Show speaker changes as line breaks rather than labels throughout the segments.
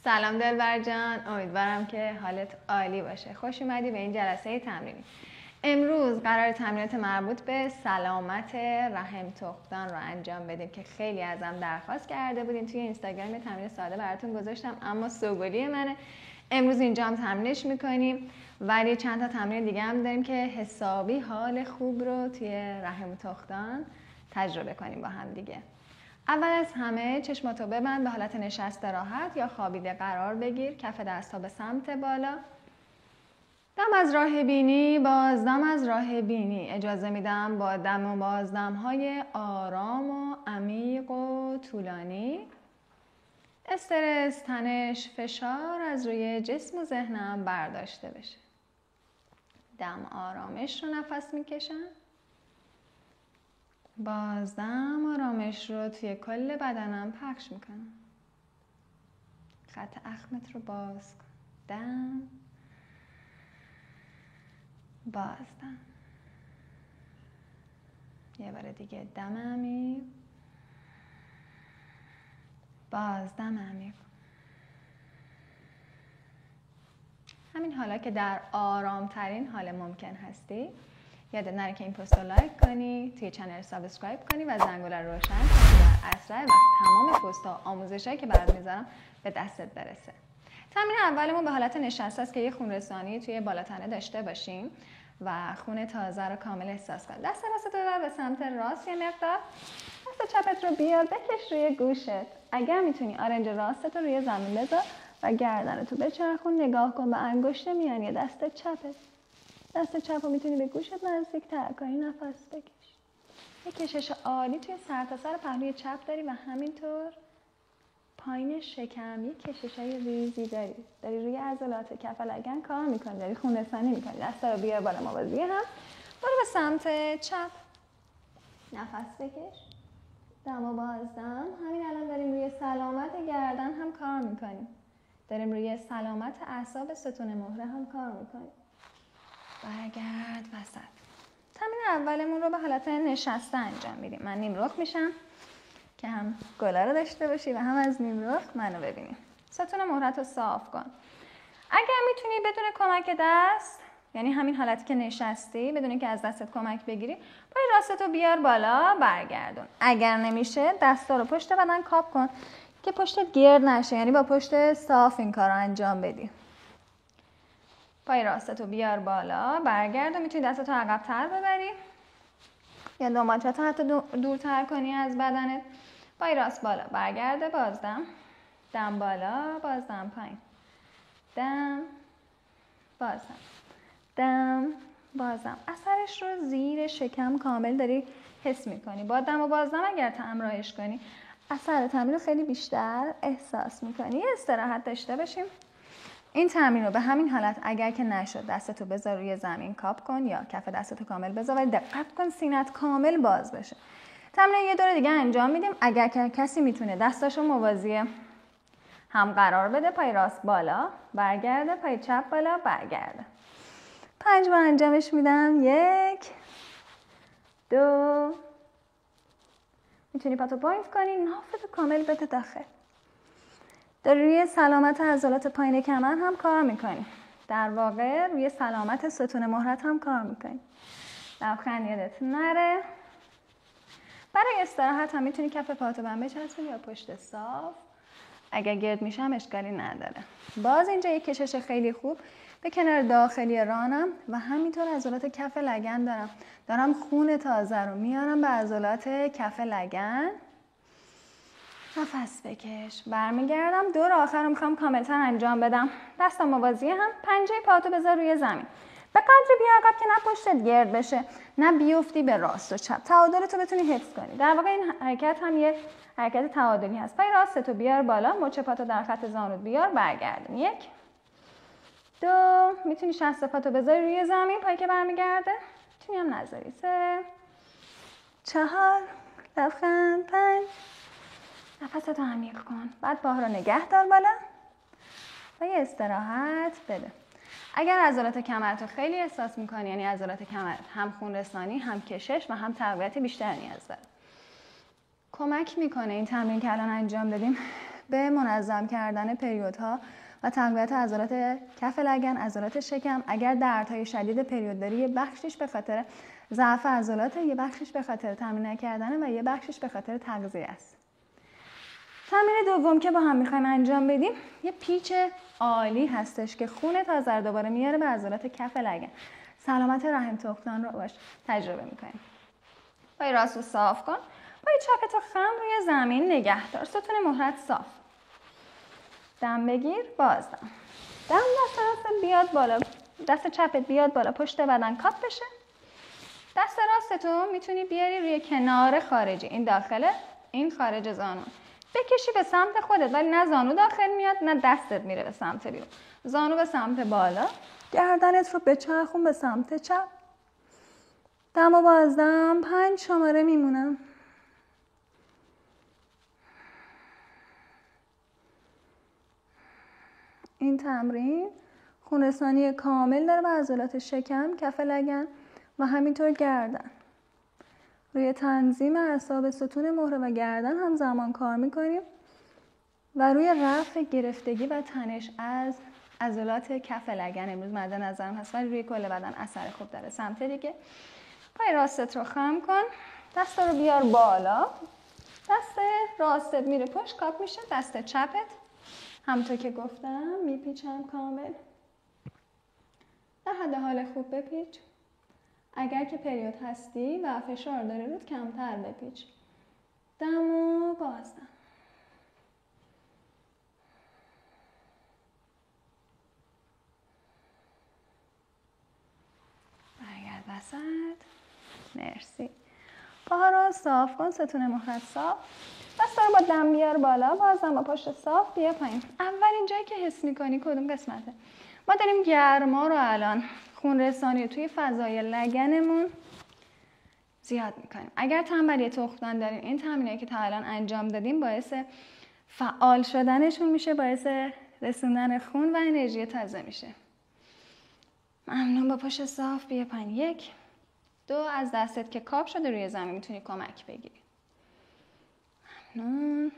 سلام دلبر جان، امیدوارم که حالت عالی باشه. خوش اومدی به این جلسه تمرینی. امروز قرار تمرینات مربوط به سلامت رحم تخمدان رو انجام بدیم که خیلی ازم درخواست کرده بودین. توی اینستاگرام یه تمرین ساده براتون گذاشتم اما سوگلی منه. امروز اینجا هم تمرینش میکنیم، ولی چند تا تمرین دیگه هم داریم که حسابی حال خوب رو توی رحم تخمدان تجربه کنیم با هم دیگه. اول از همه چشماتو ببند، به حالت نشسته راحت یا خوابیده قرار بگیر. کف دست‌ها به سمت بالا. دم از راه بینی، بازدم از راه بینی. اجازه میدم با دم و بازدم‌های آرام و عمیق و طولانی استرس، تنش، فشار از روی جسم و ذهنم برداشته بشه. دم آرامش رو نفس میکشم. بازدم آرامش رو توی کل بدنم پخش میکنم. خط اخمت رو باز کن. دم، بازدم. یه بار دیگه دم عمیق، بازدم عمیق. همین حالا که در آرامترین حال ممکن هستی، یادت نره که این پست رو لایک کنی، توی چنل سابسکرایب کنی و زنگوله رو روشن کنی در اسرع وقت تمام پست ها آموزشایی که برات میذارم به دستت برسه. تمرین اولمون به حالت نشسته است که یه خون رسانی توی بالاتنه داشته باشیم و خون تازه رو کامل احساس کن. دست راست رو ببر به سمت راست، یه مقدار دست چپت رو بیار بکش روی گوشت. اگر میتونی آرنج راستت رو روی زمین بذار و گردنتو بچرخون. نگاه کن به انگشت میانی دست چپت. دست چپ رو میتونی به گوشت نزدیک تر کنی. نفس بکش. یک کشش عالی توی سرتاسر پهلوی چپ داری و همینطور پایین شکم یک کششای ریزی داری روی عضلات کف لگن کار میکنی، داری خون رسانی میکنی. دستا رو بیار بالا موازی هم. برو به سمت چپ. نفس بکش. دم و بازدم. همین الان داریم روی سلامت گردن هم کار میکنیم. داریم روی سلامت اعصاب ستون مهره هم کار میکنیم. برگرد وسط. تمرین اولمون رو به حالت نشسته انجام میدیم. من نیم رخ میشم که هم گلا رو داشته باشی و هم از نیم رخ منو ببینی. ستون مهرت رو صاف کن. اگر میتونی بدون کمک دست، یعنی همین حالتی که نشستی بدون اینکه از دستت کمک بگیری، پای راستتو بیار بالا، برگردون. اگر نمیشه دستا رو پشت بدن کاپ کن که پشتت گرد نشه، یعنی با پشت صاف این کار رو انجام بدی. پای راستتو بیار بالا، برگرد و میتونی دستتو عقب‌تر ببری یا دنبالچتو حتی دورتر کنی از بدنت. پای راست بالا، برگرده، بازدم، دم بالا، بازدم پایین، دم، بازدم، دم، بازدم. اثرش رو زیر شکم کامل داری حس میکنی. با دم و بازدم اگر همراهش کنی اثر تمرین رو خیلی بیشتر احساس میکنی. استراحت داشته باشیم. این تمرین رو به همین حالت اگر که نشد دستتو بذار روی زمین کاپ کن یا کف دستتو کامل بذار، ولی دقت کن سینت کامل باز بشه. تمرین یه دور دیگه انجام میدیم. اگر که کسی میتونه دستاشو موازی هم قرار بده، پای راست بالا، برگرده، پای چپ بالا، برگرده. 5 بار انجامش میدم. 1 2. میتونی پاتو پوینت کنی، نافتو کامل بده داخل. داری روی سلامت عضلات پایین کمر هم کار میکنی. در واقع روی سلامت ستون مهرت هم کار میکنی. لبخند یادت نره. برای استراحت هم میتونی کف پاتو بند بچسبونی یا پشت صاف. اگر گرد میشم اشکالی نداره. باز اینجا یک کشش خیلی خوب به کنار داخلی رانم و همینطور عضلات کف لگن دارم خون تازه رو میارم به عضلات کف لگن. نفس بکش. برمیگردم. دور آخر رو میخوام کاملتر انجام بدم. دستم موازی هم. پنجه پاتو بذار روی زمین. به قدری بیا عقب که نه پشتت گرد بشه نه بیفتی به راست و چپ. تعادلتو بتونی حفظ کنی. در واقع این حرکت هم یه حرکت تعادلی هست. پای راستتو بیار بالا، مچ پاتو در خط زانوت بیار، برگردون. 1 2. میتونی شست پاتو بذاری روی زمین پایی که برمیگرده. میتونی هم نذاری. 3 4. لبخند. 5. نفستو عمیق کن. بعد پاها رو نگه دار بالا و یه استراحت بده. اگر عضلات کمرتو خیلی احساس میکنی، یعنی عضلات کمرت هم خون رسانی هم کشش و هم تقویت بیشتر نیاز داره، کمک میکنه این تمرین که الان انجام دادیم به منظم کردن پریودها و تقویت عضلات کف لگن، عضلات شکم. اگر دردهای شدید پریود داری، یه بخشش به خاطر ضعف عضلات، یه بخشش به خاطر تمرین نکردن و یه بخشش به خاطر تغذیه است. تمرین دوم که با هم میخوایم انجام بدیم یه پیچ عالی هستش که خون تازه رو دوباره میاره به عضلات کف لگن. سلامت رحم تخمدان رو باش تجربه میکنیم. پای راست رو صاف کن. پای چپت رو خم روی زمین نگه دار. ستون مهرت صاف. دم بگیر، باز دم. دم دست راست بیاد بالا. دست چپت بیاد بالا، پشت بدن کاپ بشه. دست راستتو میتونی بیاری روی کنار خارجی. این داخله، این خارج زانو. بکشی به سمت خودت، ولی نه زانو داخل میاد نه دستت میره به سمت بیرون. زانو به سمت بالا. گردنت رو بچرخون به سمت چپ. دم و بازدم 5 شماره میمونم. این تمرین خونرسانی کامل داره به عضلات شکم، کف لگن و همینطور گردن. روی تنظیم اعصاب ستون مهره و گردن هم زمان کار میکنیم و روی رفع گرفتگی و تنش از عضلات کف لگن امروز مد نظرم هست، ولی روی کل بدن اثر خوب داره. سمت دیگه پای راستت رو خم کن، دست رو بیار بالا، دست راستت میره پشت کاپ میشه، دست چپت همونطور که گفتم میپیچم کامل. در حد حال خوب بپیچ. اگر که پریود هستی و فشار داره رود کمتر بپیچ. دم و بازدم. برگرد وسط. مرسی. پاها رو صاف کن، ستون مهرت صاف. دست رو با دم بیار بالا، بازم با پشت صاف بیا پایین. اولین جایی که حس میکنی کدوم قسمته؟ ما داریم گرما رو الان خون رسانی رو توی فضای لگنمون زیاد میکنیم. اگر تنبلی تخمدان داریم، این تمرینایی که تا الان انجام دادیم باعث فعال شدنشون میشه، باعث رسوندن خون و انرژی تازه میشه. ممنون. با پشت صاف بیا پایین. 1 2 از دستت که کاپ شده روی زمین میتونی کمک بگیری. ممنون.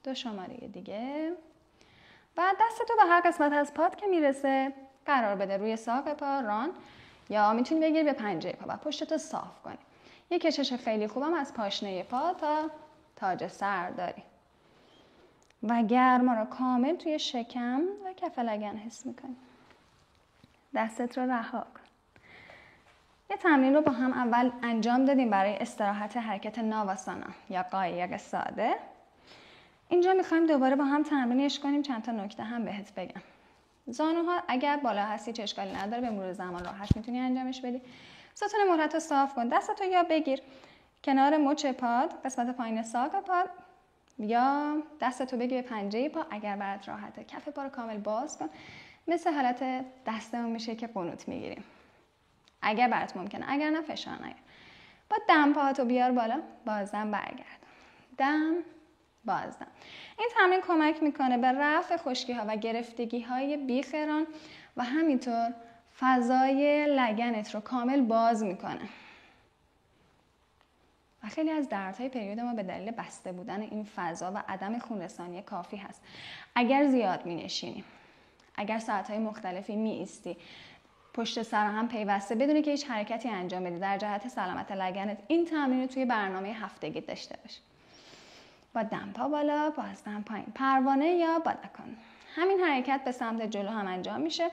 2 شماره دیگه. بعد دستتو به هر قسمت از پات که میرسه قرار بده، روی ساق پا، ران، یا میتونی بگیری به پنجه پا و پشتتو صاف کنی. یه کشش خیلی خوبم از پاشنه پا تا تاج سر داری و گرما رو کامل توی شکم و کف لگن حس میکنی. دستت رو رها کن. یه تمرین رو با هم اول انجام دادیم برای استراحت حرکت ناواسانا یا قایق ساده. اینجا میخوایم دوباره با هم تمرینش کنیم. چند تا نکته هم بهت بگم. زانوها اگر بالا هستی چه اشکالی نداره، به مرور زمان راحت میتونی انجامش بدی. ستون مهرت رو صاف کن. دستتو یا بگیر کنار مچ پاد، قسمت پایین ساق پاد، یا دستتو بگیر به پنجه پا اگر برات راحته. کف پا رو کامل باز کن. مثل حالت دستمون میشه که قنوت میگیریم. اگر برات ممکنه، اگر نه فشار نیار. با دم پاهاتو بیار بالا، بازدم برگرد. دم، بازدم. این تمرین کمک میکنه به رفع خشکی ها و گرفتگی های بیخران و همینطور فضای لگنت رو کامل باز میکنه. و خیلی از دردهای پریود ما به دلیل بسته بودن این فضا و عدم خونرسانی کافی هست. اگر زیاد مینشینی، اگر ساعتهای مختلفی میایستی، پشت سر هم پیوسته بدون که هیچ حرکتی انجام بدی در جهت سلامت لگنت، این تمرین رو توی برنامه هفتگی داشته باش. با دم پا بالا، باز دم پایین، پروانه یا بادکن. همین حرکت به سمت جلو هم انجام میشه.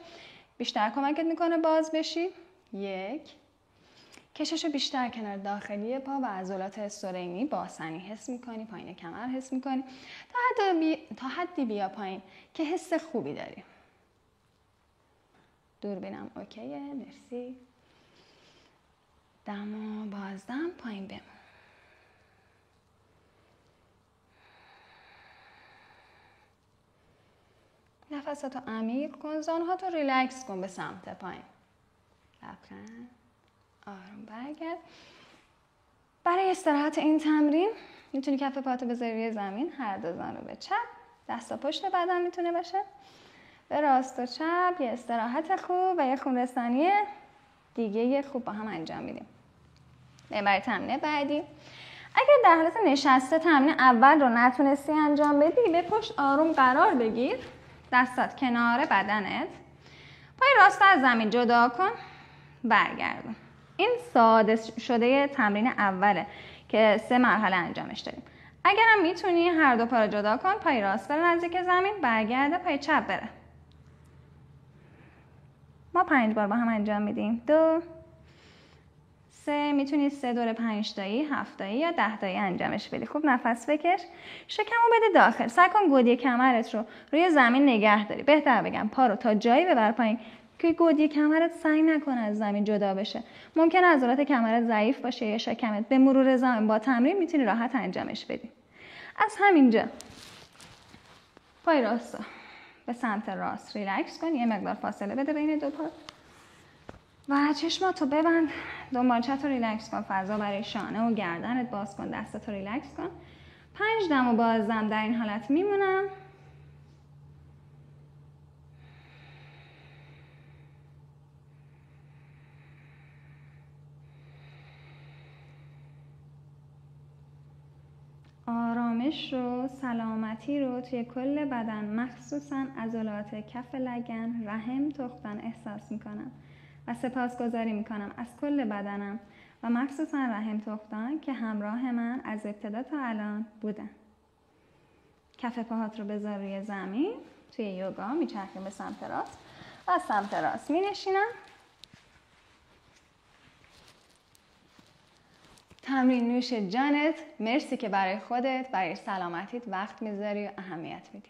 بیشتر کمکت میکنه باز بشی. 1 کشش رو بیشتر کنار داخلی پا و عضلات استرینی، باسنی حس میکنی، پایین کمر حس میکنی. تا حدی بیا پایین که حس خوبی داری. دوربینم اوکیه، مرسی. دم و بازدم، پایین بمون. نفستو عمیق کن، زانوهاتو ریلکس کن به سمت پایین. لبخند، آروم برگرد. برای استراحت این تمرین میتونی کف پاتو بذاری روی زمین، هر دو زانو به چپ، دستا پشت بدن میتونه باشه. به راست و چپ یه استراحت خوب و یه خونرسانی دیگه خوب با هم انجام میدیم. برای تمرین بعدی اگر در حالت نشسته تمرین اول رو نتونستی انجام بدی، به پشت آروم قرار بگیر، دستات کنار بدنت، پای راست از زمین جدا کن، برگردون. این ساده شده تمرین اوله که 3 مرحله انجامش داریم. اگرم میتونی هر دو پا رو جدا کن، پای راست بره نزدیک زمین، برگرده پای چپ بره. ما 5 بار با هم انجام میدیم. 2 3 میتونی 3 دور 5 تایی، 7 تایی یا 10 تایی انجامش بدی. خوب نفس بکش. شکمو بده داخل. سعی کن گودی کمرت رو روی زمین نگه داری. بهتر بگم پا رو تا جایی ببر پایین که گودی کمرت سعی نکنه از زمین جدا بشه. ممکنه عضلات کمرت ضعیف باشه یا شکمت. به مرور زمان با تمرین میتونی راحت انجامش بدی. از همینجا پای راست به سمت راست ریلکس کن. یه مقدار فاصله بده بین دو پا و چشماتو ببند. دنبالچت رو ریلکس کن. فضا برای شانه و گردنت باز کن. دستاتو ریلکس کن. 5 دم و بازدم در این حالت میمونم. آرامش رو، سلامتی رو توی کل بدن، مخصوصاً عضلات کف لگن، رحم، تخمدان احساس میکنم و سپاسگزاری میکنم از کل بدنم و مخصوصاً رحم تخمدان که همراه من از ابتدا تا الان بودن. کف پاهات رو بذار روی زمین. توی یوگا میچرخیم به سمت راست و از سمت راست مینشینم. تمرین نوش جانت. مرسی که برای خودت، برای سلامتیت وقت میذاری و اهمیت میدی.